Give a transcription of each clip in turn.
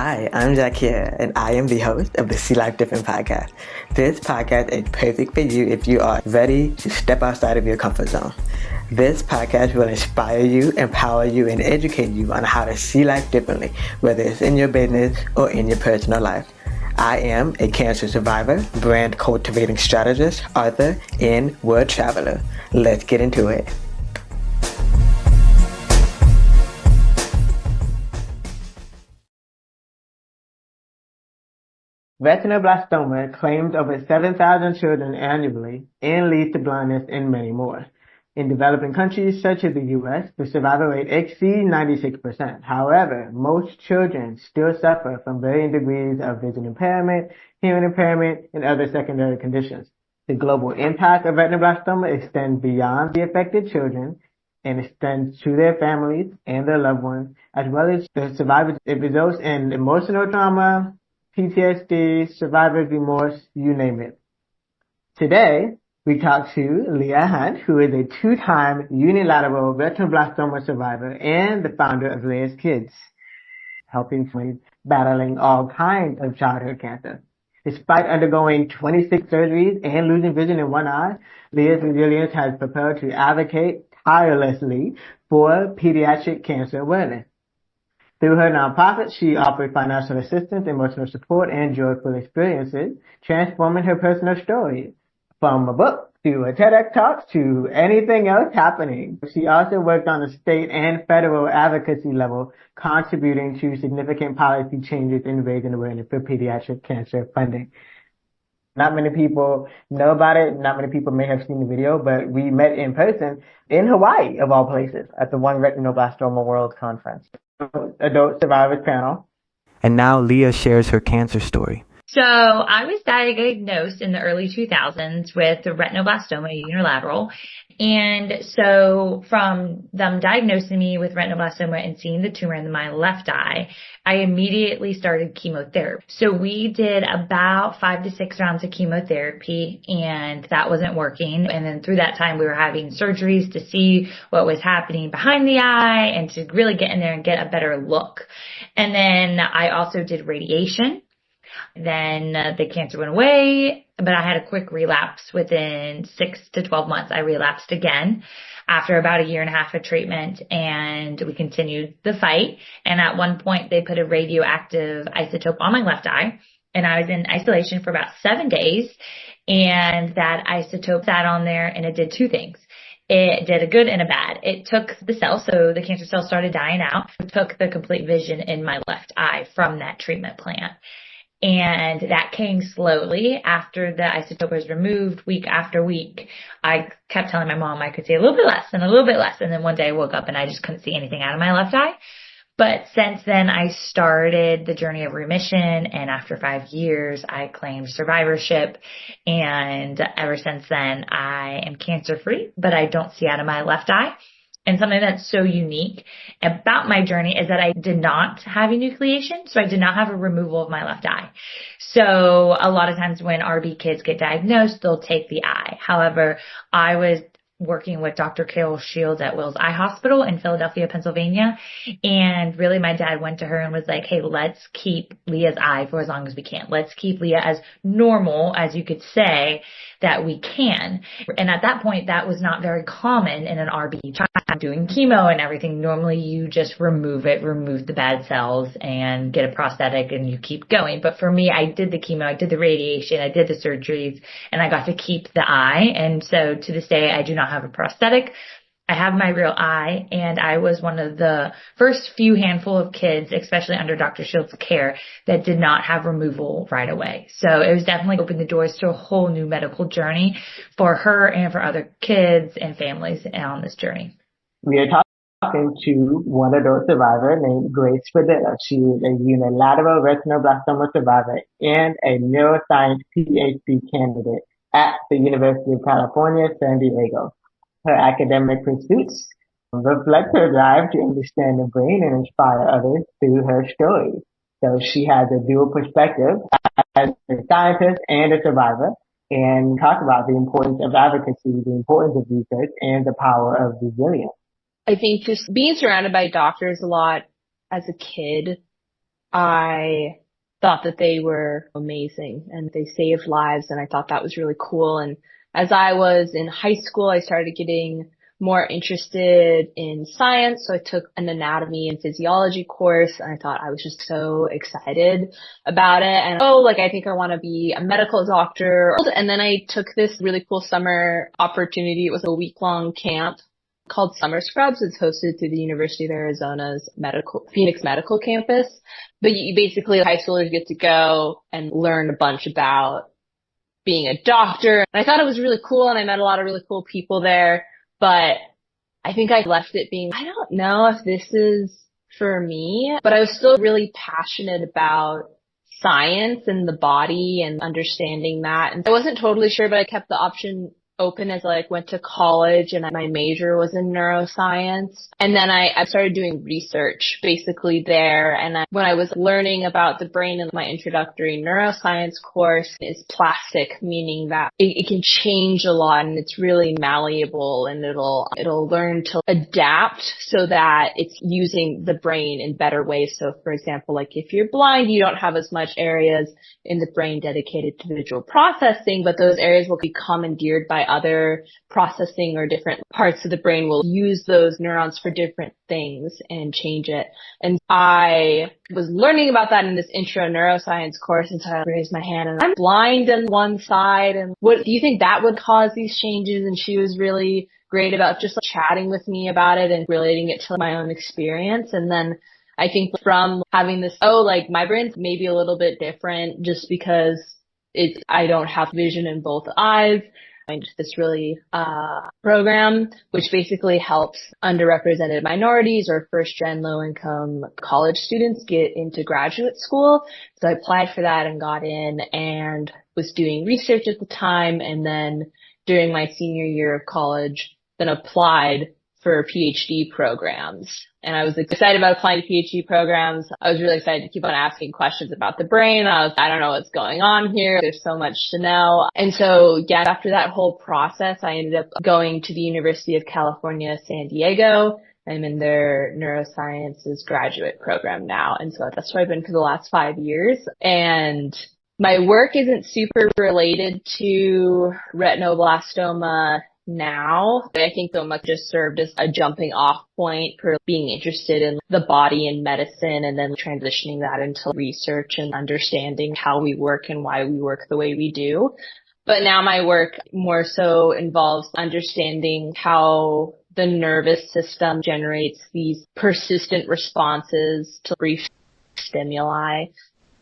Hi, I'm Zaakirah, and I am the host of the See Life Different podcast. This podcast is perfect for you if you are ready to step outside of your comfort zone. This podcast will inspire you, empower you, and educate you on how to see life differently, whether it's in your business or in your personal life. I am a cancer survivor, brand cultivating strategist, author, and world traveler. Let's get into it. Retinoblastoma claims over 7,000 children annually and leads to blindness in many more. In developing countries such as the U.S., the survival rate exceeds 96%. However, most children still suffer from varying degrees of vision impairment, hearing impairment, and other secondary conditions. The global impact of retinoblastoma extends beyond the affected children and extends to their families and their loved ones, as well as the survivors. It results in emotional trauma, PTSD, survivor's remorse, you name it. Today, we talk to Leia Hunt, who is a two-time unilateral retinoblastoma survivor and the founder of Leia's Kids, helping families battling all kinds of childhood cancer. Despite undergoing 26 surgeries and losing vision in one eye, Leia's resilience has propelled to advocate tirelessly for pediatric cancer awareness. Through her nonprofit, she offers financial assistance, emotional support, and joyful experiences, transforming her personal story from a book to a TEDx talk to anything else happening. She also worked on the state and federal advocacy level, contributing to significant policy changes in raising awareness for pediatric cancer funding. Not many people know about it. Not many people may have seen the video, but we met in person in Hawaii, of all places, at the One Retinoblastoma World Conference. Adult Survivors panel. And now Leia shares her cancer story. So I was diagnosed in the early 2000s with retinoblastoma unilateral. And so from them diagnosing me with retinoblastoma and seeing the tumor in my left eye, I immediately started chemotherapy. So we did about 5 to 6 rounds of chemotherapy, and that wasn't working. And then through that time, we were having surgeries to see what was happening behind the eye and to really get in there and get a better look. And then I also did radiation. Then the cancer went away, but I had a quick relapse. Within 6 to 12 months, I relapsed again after about 1.5 years of treatment, and we continued the fight. And at one point, they put a radioactive isotope on my left eye, and I was in isolation for about 7 days. And that isotope sat on there, and it did 2 things. It did a good and a bad. It took the cells, so the cancer cells started dying out. It took the complete vision in my left eye from that treatment plan. And that came slowly after the isotope was removed, week after week. I kept telling my mom I could see a little bit less and a little bit less. And then one day I woke up and I just couldn't see anything out of my left eye. But since then, I started the journey of remission. And after 5 years, I claimed survivorship. And ever since then, I am cancer free, but I don't see out of my left eye. And something that's so unique about my journey is that I did not have enucleation, so I did not have a removal of my left eye. So a lot of times when RB kids get diagnosed, they'll take the eye. However, I was working with Dr. Carol Shields at Wills Eye Hospital in Philadelphia, Pennsylvania. And really my dad went to her and was like, hey, let's keep Leia's eye for as long as we can. Let's keep Leia as normal as you could say that we can. And at that point, that was not very common in an RB child doing chemo and everything. Normally you just remove the bad cells and get a prosthetic and you keep going. But for me, I did the chemo, I did the radiation, I did the surgeries, and I got to keep the eye. And so to this day, I do not have a prosthetic. I have my real eye, and I was one of the first few handful of kids, especially under Dr. Shields' care, that did not have removal right away. So it was definitely opened the doors to a whole new medical journey for her and for other kids and families on this journey. We are talking to one adult survivor named Grace Padilla. She is a unilateral retinoblastoma survivor and a neuroscience Ph.D. candidate at the University of California, San Diego. Her academic pursuits reflect her drive to understand the brain and inspire others through her story. So she has a dual perspective as a scientist and a survivor, and talk about the importance of advocacy, the importance of research, and the power of resilience. I think just being surrounded by doctors a lot as a kid I thought that they were amazing and they saved lives, and I thought that was really cool. And as I was in high school, I started getting more interested in science. So I took an anatomy and physiology course, and I thought I was just so excited about it. And I think I want to be a medical doctor. And then I took this really cool summer opportunity. It was a week-long camp called Summer Scrubs. It's hosted through the University of Arizona's Phoenix Medical Campus. But you basically, high schoolers get to go and learn a bunch about being a doctor. And I thought it was really cool, and I met a lot of really cool people there. But I think I left it being, I don't know if this is for me, but I was still really passionate about science and the body and understanding that. And I wasn't totally sure, but I kept the option open as I went to college, and my major was in neuroscience. And then I started doing research basically there. And when I was learning about the brain in my introductory neuroscience course, is plastic, meaning that it can change a lot and it's really malleable, and it'll learn to adapt so that it's using the brain in better ways. So for example, if you're blind, you don't have as much areas in the brain dedicated to visual processing, but those areas will be commandeered by other processing, or different parts of the brain will use those neurons for different things and change it. And I was learning about that in this intro neuroscience course, and so I raised my hand, and I'm blind on one side, and what do you think that would cause these changes? And she was really great about just chatting with me about it and relating it to my own experience. And then I think from having this, my brain's maybe a little bit different just because I don't have vision in both eyes. This really program, which basically helps underrepresented minorities or first-gen low-income college students get into graduate school. So I applied for that and got in, and was doing research at the time. And then during my senior year of college, then applied for Ph.D. programs. And I was excited about applying to Ph.D. programs. I was really excited to keep on asking questions about the brain. I don't know what's going on here. There's so much to know. And so, after that whole process, I ended up going to the University of California, San Diego. I'm in their neurosciences graduate program now. And so that's where I've been for the last 5 years. And my work isn't super related to retinoblastoma now. I think so much just served as a jumping off point for being interested in the body and medicine, and then transitioning that into research and understanding how we work and why we work the way we do. But now my work more so involves understanding how the nervous system generates these persistent responses to brief stimuli.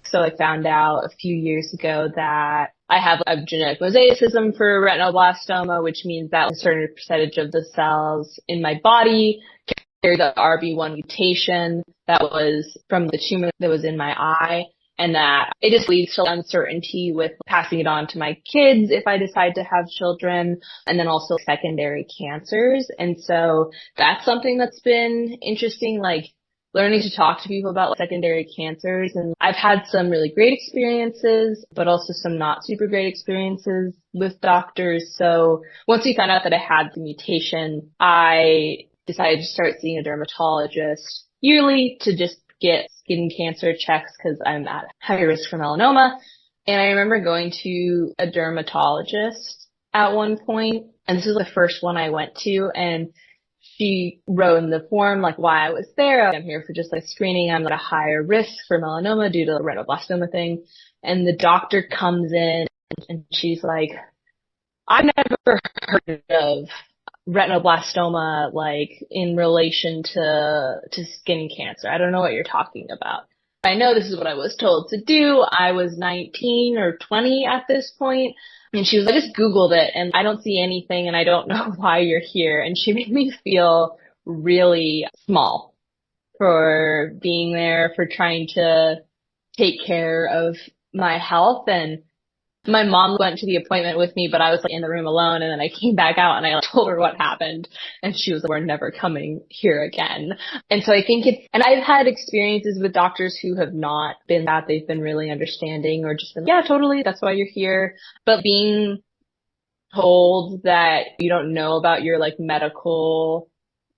So I found out a few years ago that I have a genetic mosaicism for retinoblastoma, which means that a certain percentage of the cells in my body carry the RB1 mutation that was from the tumor that was in my eye, and that it just leads to uncertainty with passing it on to my kids if I decide to have children, and then also secondary cancers. And so that's something that's been interesting, learning to talk to people about secondary cancers. And I've had some really great experiences, but also some not super great experiences with doctors. So once we found out that I had the mutation, I decided to start seeing a dermatologist yearly to just get skin cancer checks because I'm at high risk for melanoma. And I remember going to a dermatologist at one point, and this is the first one I went to, and she wrote in the form why I was there. I'm here for just screening. I'm at a higher risk for melanoma due to the retinoblastoma thing. And the doctor comes in and she's like, I've never heard of retinoblastoma in relation to skin cancer. I don't know what you're talking about. I know this is what I was told to do. I was 19 or 20 at this point. And she was I just Googled it and I don't see anything and I don't know why you're here. And she made me feel really small for being there, for trying to take care of my health. And my mom went to the appointment with me, but I was in the room alone. And then I came back out and I told her what happened. And she was we're never coming here again. And so I think and I've had experiences with doctors who have not been that. They've been really understanding or just been, yeah, totally. That's why you're here. But being told that you don't know about your medical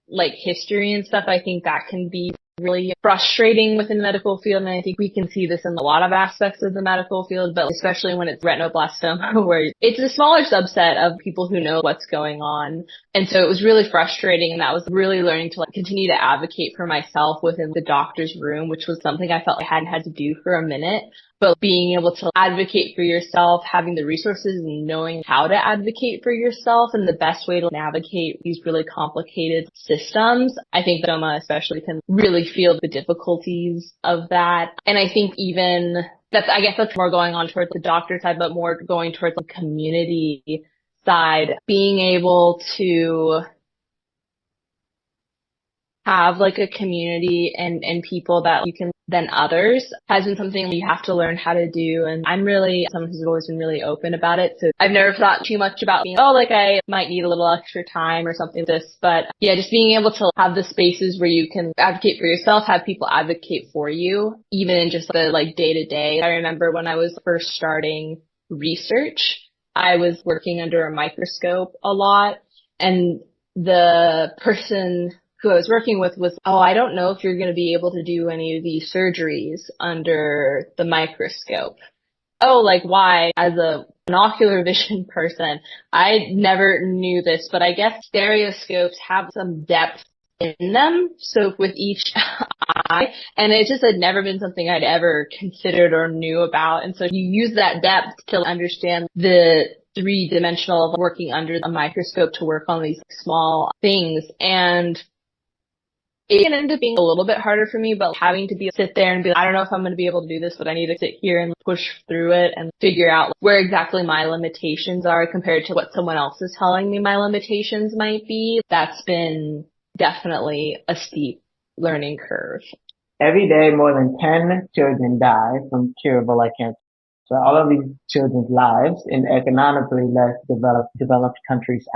history and stuff, I think that can be really frustrating within the medical field. And I think we can see this in a lot of aspects of the medical field, but especially when it's retinoblastoma, where it's a smaller subset of people who know what's going on. And so it was really frustrating. And that was really learning to continue to advocate for myself within the doctor's room, which was something I felt I hadn't had to do for a minute. But being able to advocate for yourself, having the resources and knowing how to advocate for yourself and the best way to navigate these really complicated systems, I think the stoma especially can really feel the difficulties of that. And I think I guess that's more going on towards the doctor side, but more going towards the community side, being able to have a community and people that you can than others has been something you have to learn how to do. And I'm really someone who's always been really open about it. So I've never thought too much about being, I might need a little extra time or something like this. But yeah, just being able to have the spaces where you can advocate for yourself, have people advocate for you, even in just the day to day. I remember when I was first starting research, I was working under a microscope a lot, and the person who I was working with was, I don't know if you're going to be able to do any of these surgeries under the microscope. Why? As an ocular vision person, I never knew this, but I guess stereoscopes have some depth in them. So with each eye, and it just had never been something I'd ever considered or knew about. And so you use that depth to understand the three-dimensional working under a microscope to work on these small things. And it can end up being a little bit harder for me, but having to sit there and be I don't know if I'm going to be able to do this, but I need to sit here and push through it and figure out where exactly my limitations are compared to what someone else is telling me my limitations might be. That's been definitely a steep learning curve. Every day, more than 10 children die from curable eye cancer. So all of these children's lives in economically less developed countries,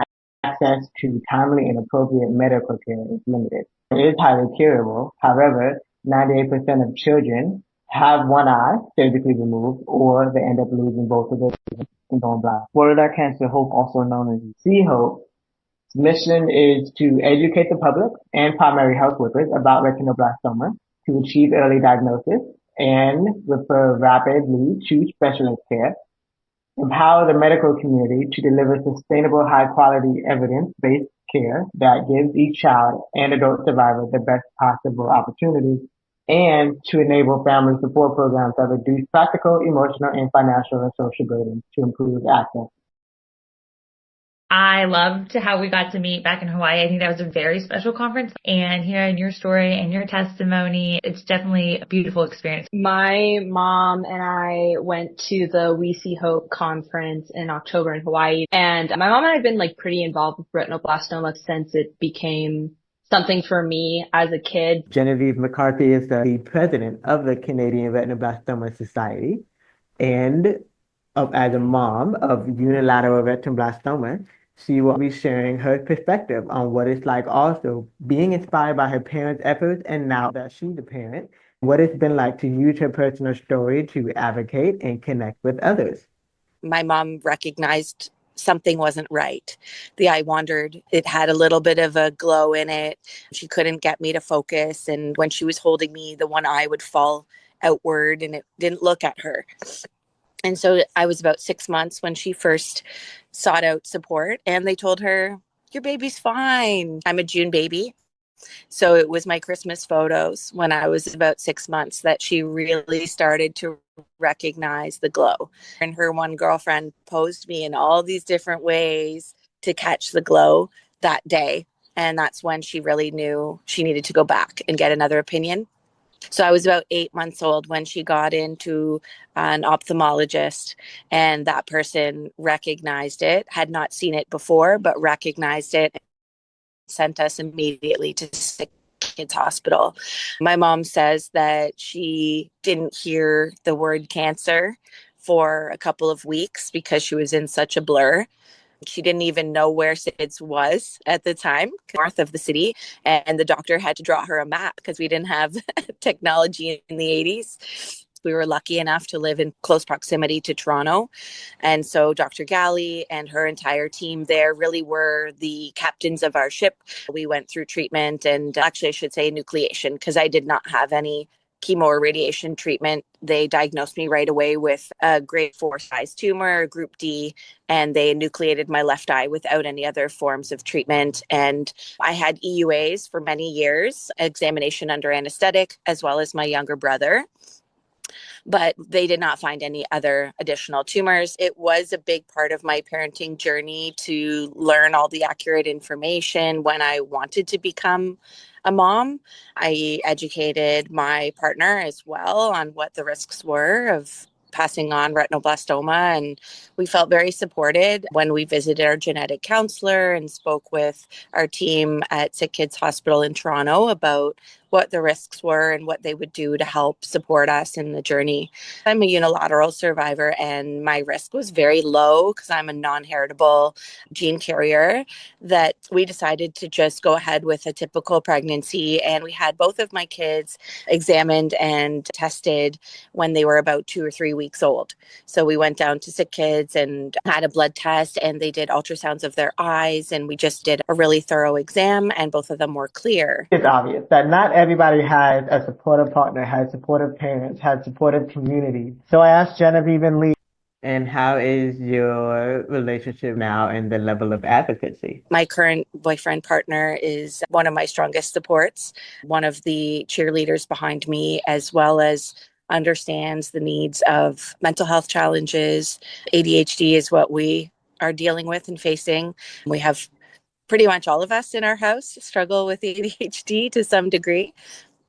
access to timely and appropriate medical care is limited. It is highly curable. However, 98% of children have one eye surgically removed, or they end up losing both of their and going blind. World Eye Cancer Hope, also known as C Hope, its mission is to educate the public and primary health workers about retinoblastoma, to achieve early diagnosis and refer rapidly to specialist care, empower the medical community to deliver sustainable, high-quality, evidence-based care that gives each child and adult survivor the best possible opportunities, and to enable family support programs that reduce practical, emotional, and financial and social burdens to improve access. I loved how we got to meet back in Hawaii. I think that was a very special conference. And hearing your story and your testimony, it's definitely a beautiful experience. My mom and I went to the We See Hope conference in October in Hawaii. And my mom and I have been pretty involved with retinoblastoma since it became something for me as a kid. Genevieve McCarthy is the president of the Canadian Retinoblastoma Society. And as a mom of unilateral retinoblastoma, she will be sharing her perspective on what it's like also being inspired by her parents' efforts, and now that she's a parent, what it's been like to use her personal story to advocate and connect with others. My mom recognized something wasn't right. The eye wandered. It had a little bit of a glow in it. She couldn't get me to focus. And when she was holding me, the one eye would fall outward and it didn't look at her. And so I was about 6 months when she first sought out support, and they told her, your baby's fine. I'm a June baby. So it was my Christmas photos when I was about 6 months that she really started to recognize the glow. And her one girlfriend posed me in all these different ways to catch the glow that day. And that's when she really knew she needed to go back and get another opinion. So I was about 8 months old when she got into an ophthalmologist, and that person recognized it, had not seen it before, but recognized it, and sent us immediately to Sick Kids Hospital. My mom says that she didn't hear the word cancer for a couple of weeks because she was in such a blur. She didn't even know where SIDS was at the time, north of the city. And the doctor had to draw her a map because we didn't have technology in the 80s. We were lucky enough to live in close proximity to Toronto. And so Dr. Galley and her entire team there really were the captains of our ship. We went through treatment and actually I should say nucleation because I did not have any chemo or radiation treatment. They diagnosed me right away with a grade 4 size tumor, group D, and they nucleated my left eye without any other forms of treatment. And I had EUAs for many years, examination under anesthetic, as well as my younger brother. But they did not find any other additional tumors. It was a big part of my parenting journey to learn all the accurate information when I wanted to become a mom. I educated my partner as well on what the risks were of passing on retinoblastoma, and we felt very supported when we visited our genetic counselor and spoke with our team at Sick Kids Hospital in Toronto about what the risks were and what they would do to help support us in the journey. I'm a unilateral survivor and my risk was very low because I'm a non-heritable gene carrier, that we decided to just go ahead with a typical pregnancy, and we had both of my kids examined and tested when they were about 2 or 3 weeks old. So we went down to Sick Kids and had a blood test, and they did ultrasounds of their eyes, and we just did a really thorough exam, and both of them were clear. It's obvious that not everybody has a supportive partner, has supportive parents, has supportive community. So I asked Genevieve and Lee, and how is your relationship now and the level of advocacy? My current boyfriend partner is one of my strongest supports, one of the cheerleaders behind me, as well as understands the needs of mental health challenges. ADHD is what we are dealing with and facing. We have pretty much all of us in our house struggle with ADHD to some degree.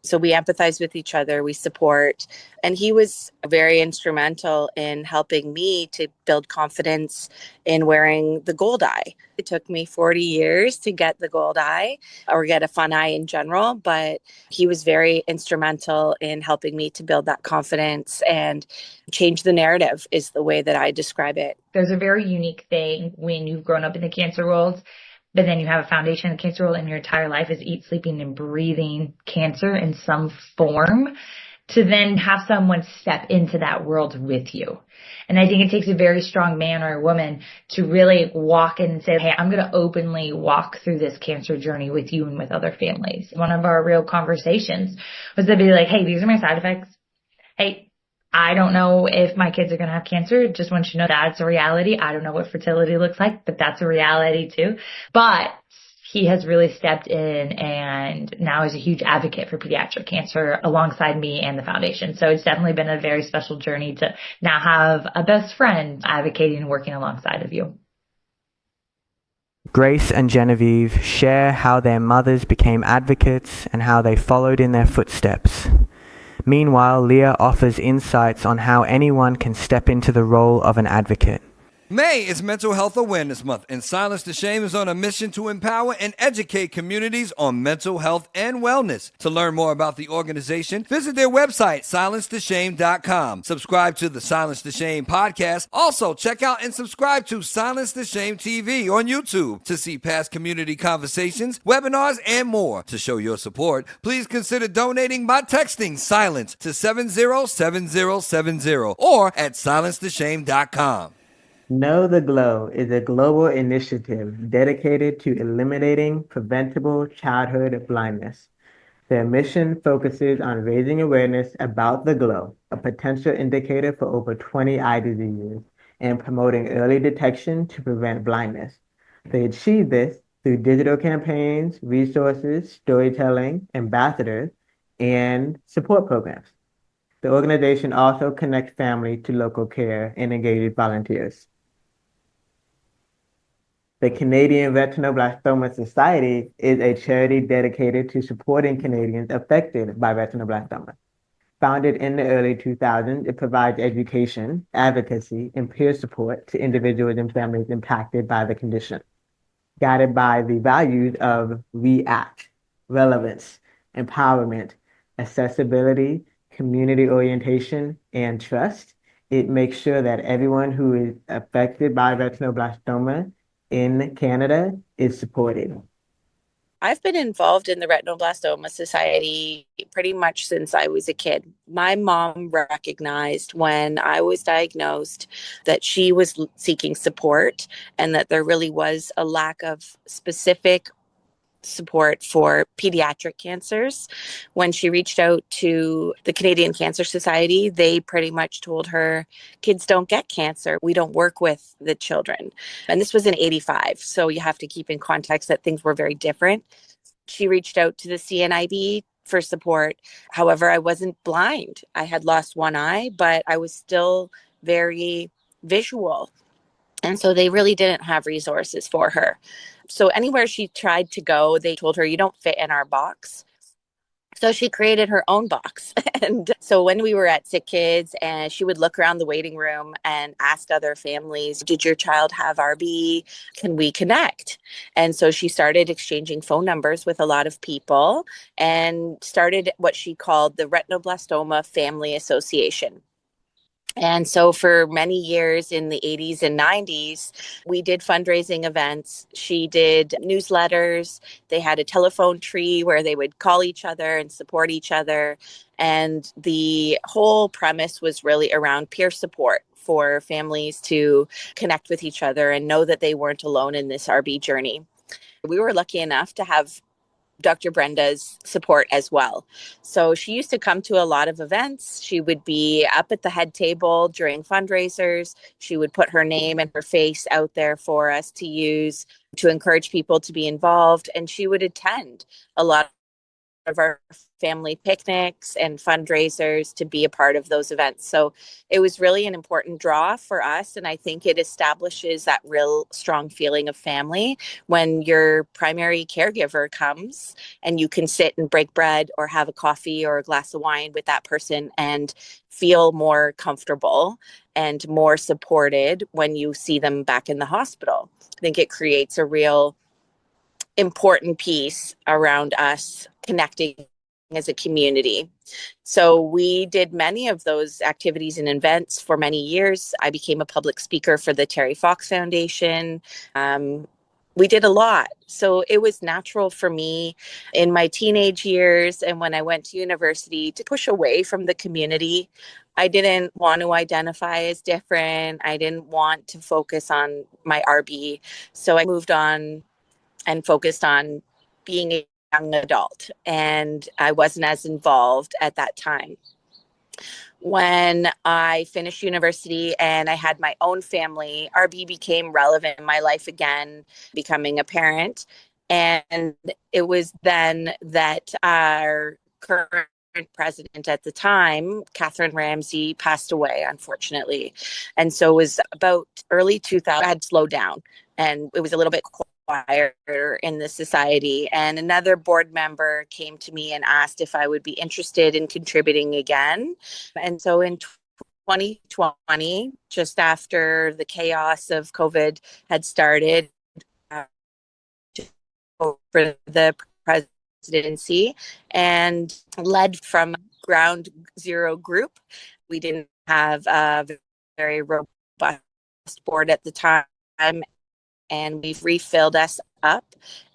So we empathize with each other, we support. And he was very instrumental in helping me to build confidence in wearing the gold eye. It took me 40 years to get the gold eye or get a fun eye in general, but he was very instrumental in helping me to build that confidence and change the narrative is the way that I describe it. There's a very unique thing when you've grown up in the cancer world, but then you have a foundation in the cancer world and your entire life is eat, sleeping, and breathing cancer in some form, to then have someone step into that world with you. And I think it takes a very strong man or a woman to really walk in and say, hey, I'm going to openly walk through this cancer journey with you and with other families. One of our real conversations was to be like, hey, these are my side effects. Hey, I don't know if my kids are going to have cancer. Just want you to know that's a reality. I don't know what fertility looks like, but that's a reality too. But he has really stepped in and now is a huge advocate for pediatric cancer alongside me and the foundation. So it's definitely been a very special journey to now have a best friend advocating and working alongside of you. Grace and Genevieve share how their mothers became advocates and how they followed in their footsteps. Meanwhile, Leah offers insights on how anyone can step into the role of an advocate. May is Mental Health Awareness Month, and Silence the Shame is on a mission to empower and educate communities on mental health and wellness. To learn more about the organization, visit their website, silencetheshame.com. Subscribe to the Silence the Shame podcast. Also, check out and subscribe to Silence the Shame TV on YouTube to see past community conversations, webinars, and more. To show your support, please consider donating by texting SILENCE to 707070 or at silencetheshame.com. Know the Glow is a global initiative dedicated to eliminating preventable childhood blindness. Their mission focuses on raising awareness about the glow, a potential indicator for over 20 eye diseases, and promoting early detection to prevent blindness. They achieve this through digital campaigns, resources, storytelling, ambassadors, and support programs. The organization also connects families to local care and engages volunteers. The Canadian Retinoblastoma Society is a charity dedicated to supporting Canadians affected by retinoblastoma. Founded in the early 2000s, it provides education, advocacy, and peer support to individuals and families impacted by the condition. Guided by the values of REACT, relevance, empowerment, accessibility, community orientation, and trust, it makes sure that everyone who is affected by retinoblastoma in Canada is supported. I've been involved in the Retinoblastoma Society pretty much since I was a kid. My mom recognized when I was diagnosed that she was seeking support and that there really was a lack of specific support for pediatric cancers. When she reached out to the Canadian Cancer Society, they pretty much told her, kids don't get cancer. We don't work with the children. And this was in 85. So you have to keep in context that things were very different. She reached out to the CNIB for support. However, I wasn't blind. I had lost one eye, but I was still very visual. And so they really didn't have resources for her. So anywhere she tried to go, they told her, you don't fit in our box. So she created her own box. And so when we were at Sick Kids, and she would look around the waiting room and ask other families, did your child have RB? Can we connect? And so she started exchanging phone numbers with a lot of people and started what she called the Retinoblastoma Family Association. And so for many years in the 80s and 90s, we did fundraising events. She did newsletters. They had a telephone tree where they would call each other and support each other. And the whole premise was really around peer support for families to connect with each other and know that they weren't alone in this RB journey. We were lucky enough to have Dr. Brenda's support as well. So she used to come to a lot of events. She would be up at the head table during fundraisers. She would put her name and her face out there for us to use to encourage people to be involved. And she would attend a lot of our family picnics and fundraisers to be a part of those events. So it was really an important draw for us. And I think it establishes that real strong feeling of family when your primary caregiver comes and you can sit and break bread or have a coffee or a glass of wine with that person and feel more comfortable and more supported when you see them back in the hospital. I think it creates a real important piece around us connecting as a community. So we did many of those activities and events for many years. I became a public speaker for the Terry Fox Foundation. We did a lot. So it was natural for me in my teenage years and when I went to university to push away from the community. I didn't want to identify as different. I didn't want to focus on my RB. So I moved on and focused on being a young adult, and I wasn't as involved at that time. When I finished university and I had my own family, RB became relevant in my life again, becoming a parent. And it was then that our current president at the time, Catherine Ramsey, passed away, unfortunately. And so it was about early 2000, I had slowed down and it was a little bit quieter in the society. And another board member came to me and asked if I would be interested in contributing again. And so in 2020, just after the chaos of COVID had started, for the presidency and led from ground zero group. We didn't have a very robust board at the time, and we've refilled us up.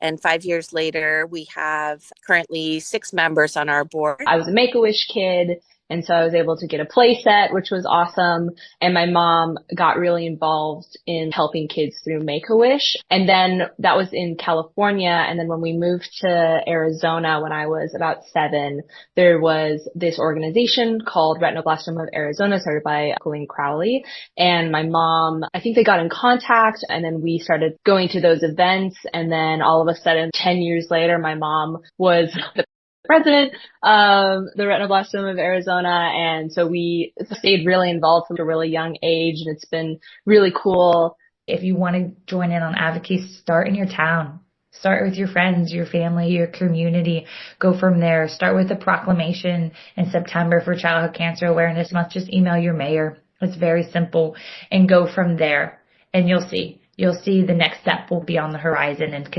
And 5 years later, we have currently 6 members on our board. I was a Make-A-Wish kid, and so I was able to get a play set, which was awesome. And my mom got really involved in helping kids through Make-A-Wish. And then that was in California. And then when we moved to Arizona when I was about 7, there was this organization called Retinoblastoma of Arizona, started by Colleen Crowley. And my mom, I think they got in contact, and then we started going to those events. And then all of a sudden, 10 years later, my mom was the president of the Retinoblastoma of Arizona. And so we stayed really involved from a really young age, and it's been really cool. If you want to join in on advocacy, start in your town. Start with your friends, your family, your community. Go from there. Start with a proclamation in September for Childhood Cancer Awareness Month. Just email your mayor. It's very simple. And go from there. And you'll see. You'll see the next step will be on the horizon, and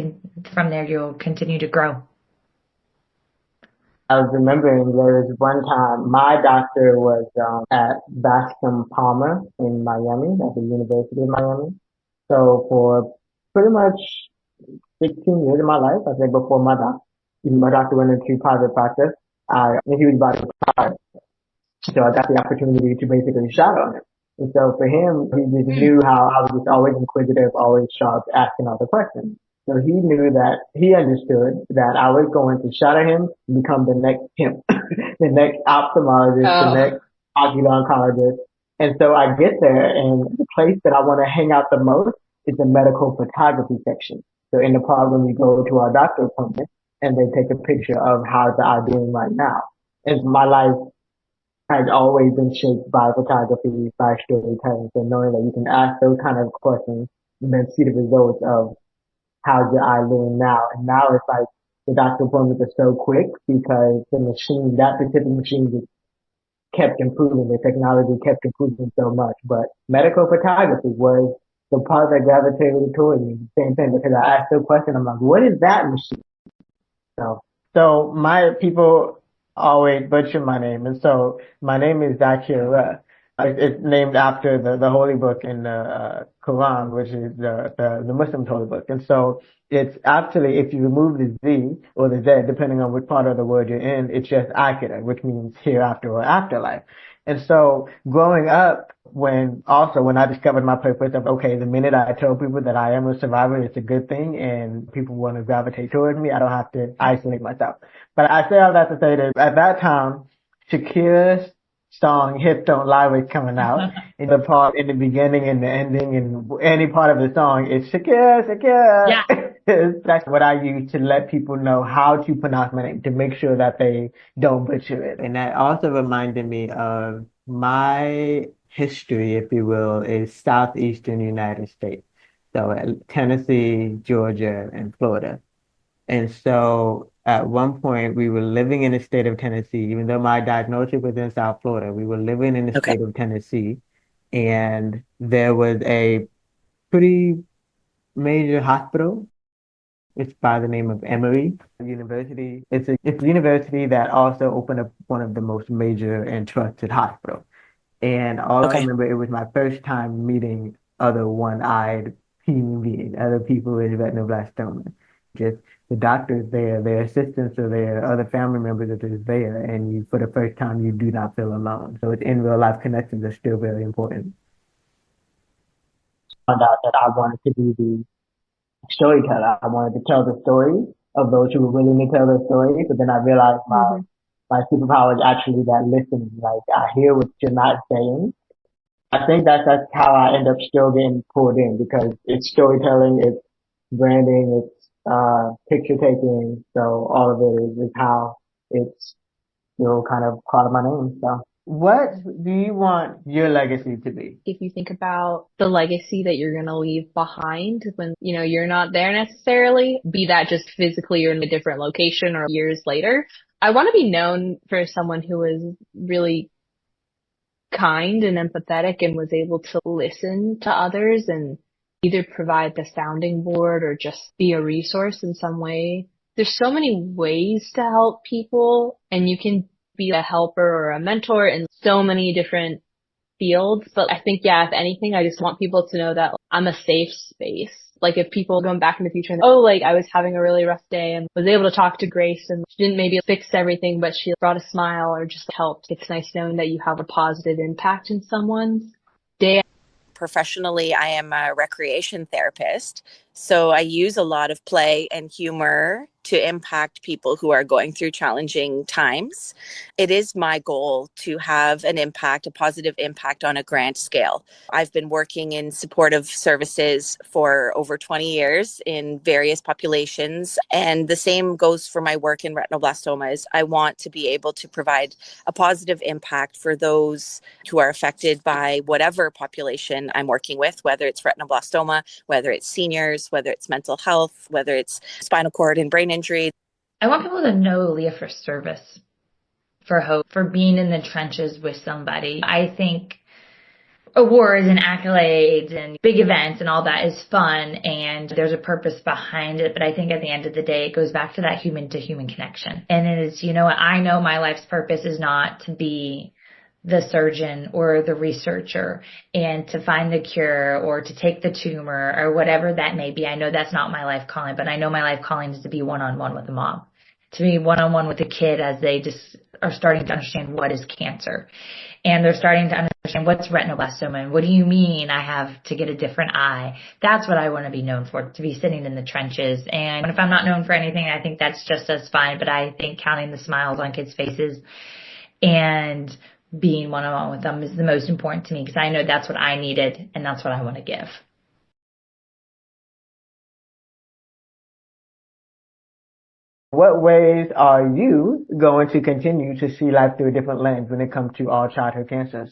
from there you'll continue to grow. I was remembering there was one time my doctor was at Bascom Palmer in Miami, at the University of Miami. So for pretty much 16 years of my life. I said before my doctor went into private practice. He was about to retire. So I got the opportunity to basically shadow him. And so for him, he just knew how I was just always inquisitive, always sharp, asking all the questions. So he understood that I was going to shadow him and become the next him, the next ophthalmologist, the next ocular oncologist. And so I get there, and the place that I want to hang out the most is the medical photography section. So in the part when we go to our doctor appointment and they take a picture of how's the eye doing right now. And my life has always been shaped by photography, by storytelling. So knowing that you can ask those kind of questions and then see the results of how's your eye doing now. And now it's like the doctor appointments are so quick because that specific machine just kept improving. The technology kept improving so much. But medical photography was the part that gravitated toward me. Same thing, because I asked the question, I'm like, what is that machine? So my people always butcher my name. And so my name is Zaakirah. It's named after the holy book in the Quran, which is the Muslim holy book. And so it's actually, if you remove the Z or the Z, depending on which part of the word you're in, it's just Akira, which means hereafter or afterlife. And so growing up, when I discovered my purpose of, okay, the minute I tell people that I am a survivor, it's a good thing and people want to gravitate towards me, I don't have to isolate myself. But I say all that to say that at that time, Shakira's song Hips Don't Lie was coming out. In the part in the beginning and the ending and any part of the song, it's Shakira, Shakira. Yeah. That's what I use to let people know how to pronounce my name, to make sure that they don't butcher it. And that also reminded me of my history, if you will, is southeastern United States. So Tennessee, Georgia, and Florida. And so at one point we were living in the state of Tennessee, even though my diagnosis was in South Florida, we were living in the state of Tennessee, and there was a pretty major hospital. It's by the name of Emory University. It's a university that also opened up one of the most major and trusted hospitals. And all I remember, it was my first time meeting other one-eyed human beings, other people with retinoblastoma. Just the doctors there, their assistants are there, other family members are just there, and you, for the first time, you do not feel alone. So it's in real life connections are still very important. I found out that I wanted to be the storyteller. I wanted to tell the story of those who were willing to tell their story, but then I realized my superpower is actually that listening. Like, I hear what you're not saying. I think that's how I end up still getting pulled in, because it's storytelling, it's branding, it's picture taking. So all of it is how it's still kind of part of my name. So what do you want your legacy to be? If you think about the legacy that you're going to leave behind when, you're not there necessarily, be that just physically or in a different location or years later, I want to be known for someone who is really kind and empathetic and was able to listen to others and either provide the sounding board or just be a resource in some way. There's so many ways to help people, and you can be a helper or a mentor in so many different fields. But I think, if anything, I just want people to know that I'm a safe space. Like, if people going back in the future and, I was having a really rough day and was able to talk to Grace and she didn't maybe fix everything, but she brought a smile or just helped. It's nice knowing that you have a positive impact in someone's day. Professionally, I am a recreation therapist. So I use a lot of play and humor to impact people who are going through challenging times. It is my goal to have an impact, a positive impact on a grand scale. I've been working in supportive services for over 20 years in various populations. And the same goes for my work in retinoblastomas. I want to be able to provide a positive impact for those who are affected by whatever population I'm working with, whether it's retinoblastoma, whether it's seniors, whether it's mental health, whether it's spinal cord and brain injury. I want people to know Leia for service, for hope, for being in the trenches with somebody. I think awards and accolades and big events and all that is fun, and there's a purpose behind it. But I think at the end of the day, it goes back to that human to human connection. And it is, I know my life's purpose is not to be the surgeon or the researcher and to find the cure or to take the tumor or whatever that may be. I know that's not my life calling, but I know my life calling is to be one-on-one with the mom, to be one-on-one with the kid as they just are starting to understand what is cancer. And they're starting to understand what's retinoblastoma and what do you mean I have to get a different eye. That's what I want to be known for, to be sitting in the trenches. And if I'm not known for anything, I think that's just as fine. But I think counting the smiles on kids' faces and being one-on-one with them is the most important to me, because I know that's what I needed and that's what I want to give. What ways are you going to continue to see life through a different lens when it comes to all childhood cancers?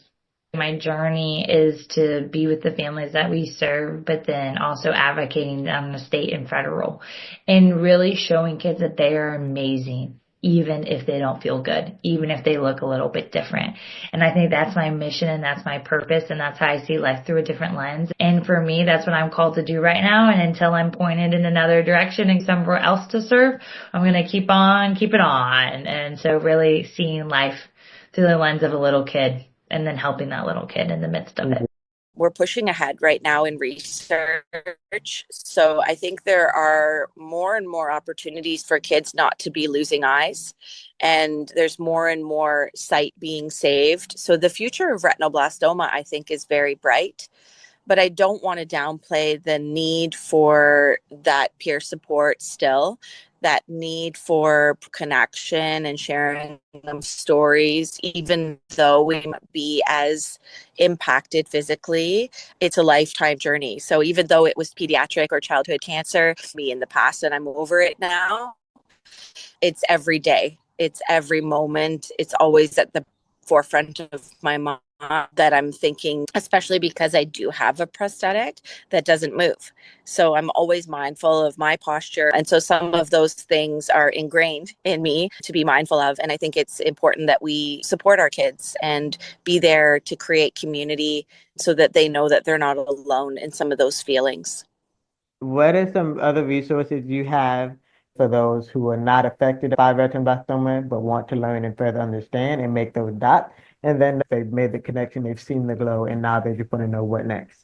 My journey is to be with the families that we serve, but then also advocating on the state and federal and really showing kids that they are amazing, even if they don't feel good, even if they look a little bit different. And I think that's my mission and that's my purpose, and that's how I see life through a different lens. And for me, that's what I'm called to do right now. And until I'm pointed in another direction and somewhere else to serve, I'm going to keep it on. And so really seeing life through the lens of a little kid and then helping that little kid in the midst of it. We're pushing ahead right now in research. So I think there are more and more opportunities for kids not to be losing eyes. And there's more and more sight being saved. So the future of retinoblastoma, I think, is very bright. But I don't want to downplay the need for that peer support still, that need for connection and sharing them stories, even though we might be as impacted physically. It's a lifetime journey. So even though it was pediatric or childhood cancer, me in the past, and I'm over it now, it's every day. It's every moment. It's always at the forefront of my mind that I'm thinking, especially because I do have a prosthetic that doesn't move. So I'm always mindful of my posture. And so some of those things are ingrained in me to be mindful of. And I think it's important that we support our kids and be there to create community so that they know that they're not alone in some of those feelings. What are some other resources you have for those who are not affected by retinoblastoma but want to learn and further understand and make those dots? And then they've made the connection, they've seen the glow, and now they just want to know what next.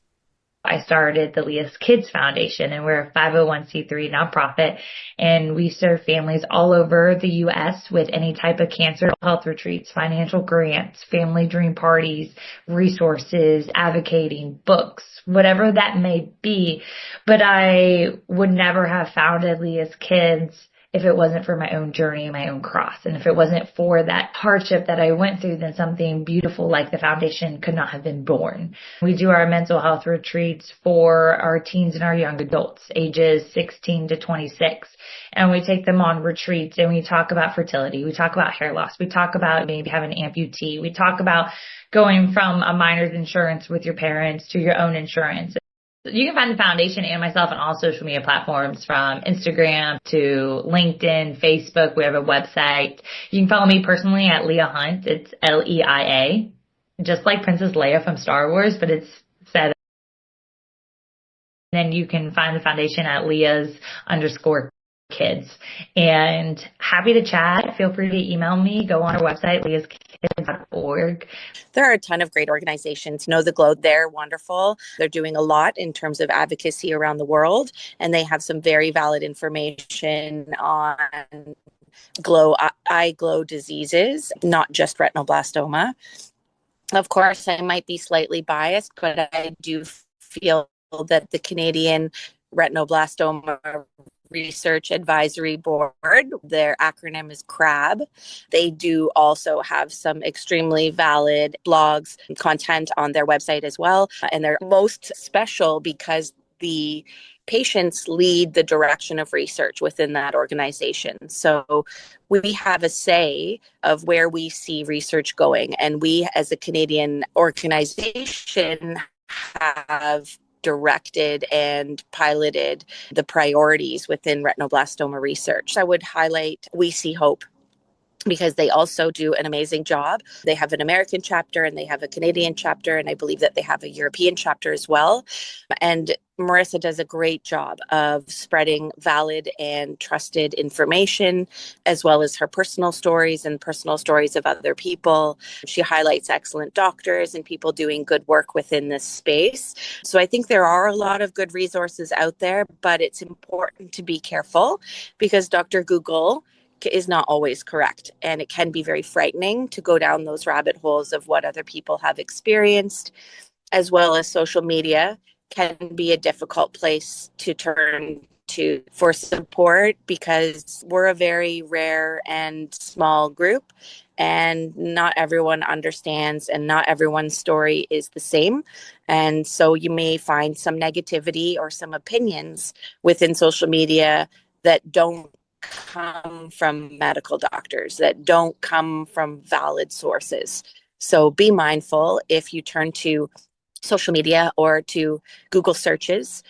I started the Leah's Kids Foundation, and we're a 501c3 nonprofit, and we serve families all over the U.S. with any type of cancer health retreats, financial grants, family dream parties, resources, advocating, books, whatever that may be. But I would never have founded Leah's Kids if it wasn't for my own journey and my own cross. And if it wasn't for that hardship that I went through, then something beautiful like the foundation could not have been born. We do our mental health retreats for our teens and our young adults, ages 16 to 26. And we take them on retreats and we talk about fertility. We talk about hair loss. We talk about maybe having an amputee. We talk about going from a minor's insurance with your parents to your own insurance. You can find the foundation and myself on all social media platforms, from Instagram to LinkedIn, Facebook. We have a website. You can follow me personally at Leia Hunt. It's Leia, just like Princess Leia from Star Wars, but it's said. And then you can find the foundation at Leah's_kids. And happy to chat. Feel free to email me. Go on our website, leahskids.org. There are a ton of great organizations. Know the Glow, they're wonderful. They're doing a lot in terms of advocacy around the world, and they have some very valid information on eye glow diseases, not just retinoblastoma. Of course, I might be slightly biased, but I do feel that the Canadian Retinoblastoma Research Advisory Board, their acronym is CRAB. They do also have some extremely valid blogs and content on their website as well. And they're most special because the patients lead the direction of research within that organization. So we have a say of where we see research going. And we, as a Canadian organization, have directed and piloted the priorities within retinoblastoma research. I would highlight We See Hope, because they also do an amazing job. They have an American chapter and they have a Canadian chapter, and I believe that they have a European chapter as well. And Marissa does a great job of spreading valid and trusted information, as well as her personal stories and personal stories of other people. She highlights excellent doctors and people doing good work within this space. So I think there are a lot of good resources out there, but it's important to be careful because Dr. Google is not always correct. And it can be very frightening to go down those rabbit holes of what other people have experienced, as well as social media can be a difficult place to turn to for support because we're a very rare and small group and not everyone understands and not everyone's story is the same. And so you may find some negativity or some opinions within social media that don't come from medical doctors, that don't come from valid sources. So be mindful if you turn to social media or to Google searches.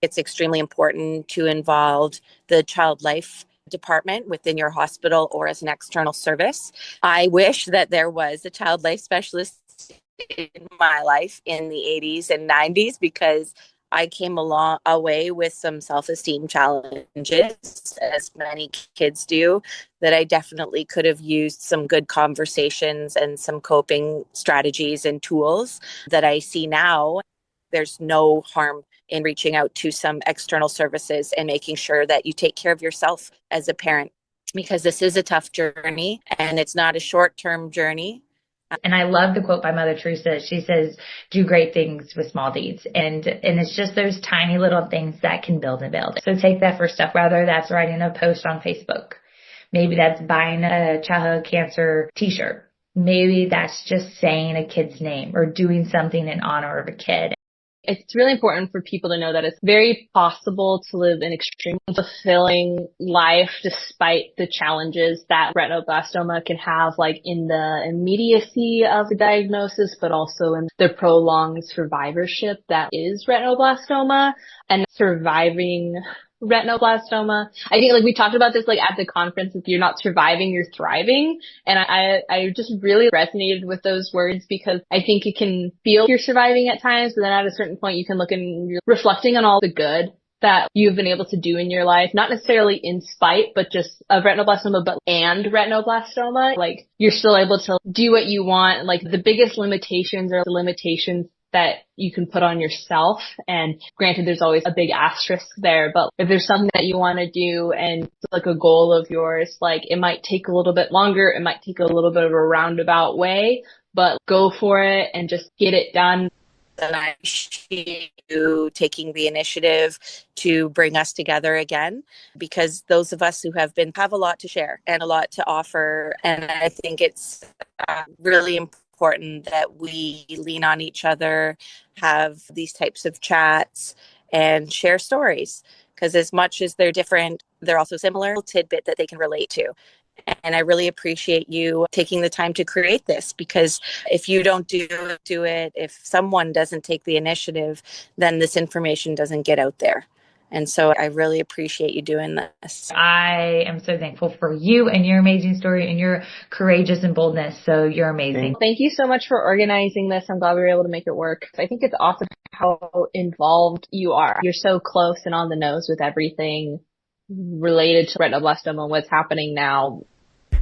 It's extremely important to involve the child life department within your hospital or as an external service. I wish that there was a child life specialist in my life in the 80s and 90s because I came away with some self-esteem challenges, as many kids do, that I definitely could have used some good conversations and some coping strategies and tools that I see now. There's no harm in reaching out to some external services and making sure that you take care of yourself as a parent, because this is a tough journey and it's not a short-term journey. And I love the quote by Mother Teresa. She says, do great things with small deeds. And it's just those tiny little things that can build and build. So take that first step, whether that's writing a post on Facebook. Maybe that's buying a childhood cancer t-shirt. Maybe that's just saying a kid's name or doing something in honor of a kid. It's really important for people to know that it's very possible to live an extremely fulfilling life despite the challenges that retinoblastoma can have, like in the immediacy of the diagnosis, but also in the prolonged survivorship that is retinoblastoma and surviving retinoblastoma. I think like we talked about this like at the conference, if you're not surviving, you're thriving. And I just really resonated with those words because I think it can feel you're surviving at times, but then at a certain point you can look and you're reflecting on all the good that you've been able to do in your life, not necessarily in spite, but just of retinoblastoma, and retinoblastoma. Like you're still able to do what you want. Like the biggest limitations are the limitations that you can put on yourself. And granted, there's always a big asterisk there, but if there's something that you want to do and it's like a goal of yours, like it might take a little bit longer. It might take a little bit of a roundabout way, but go for it and just get it done. And I appreciate you taking the initiative to bring us together again, because those of us who have a lot to share and a lot to offer. And I think it's really important that we lean on each other, have these types of chats and share stories, because as much as they're different, they're also similar, tidbit that they can relate to. And I really appreciate you taking the time to create this, because if you don't do it, if someone doesn't take the initiative, then this information doesn't get out there. And so I really appreciate you doing this. I am so thankful for you and your amazing story and your courageous and boldness. So you're amazing. Thank you so much for organizing this. I'm glad we were able to make it work. I think it's awesome how involved you are. You're so close and on the nose with everything related to retinoblastoma and what's happening now.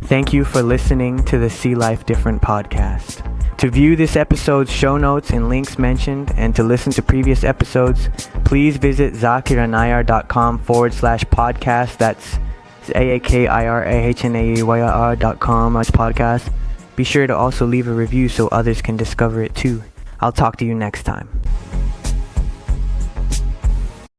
Thank you for listening to the See Life Different podcast. To view this episode's show notes and links mentioned, and to listen to previous episodes, please visit zaakirahnayyar.com/podcast. That's zaakirahnayyar.com/podcast. Be sure to also leave a review so others can discover it too. I'll talk to you next time.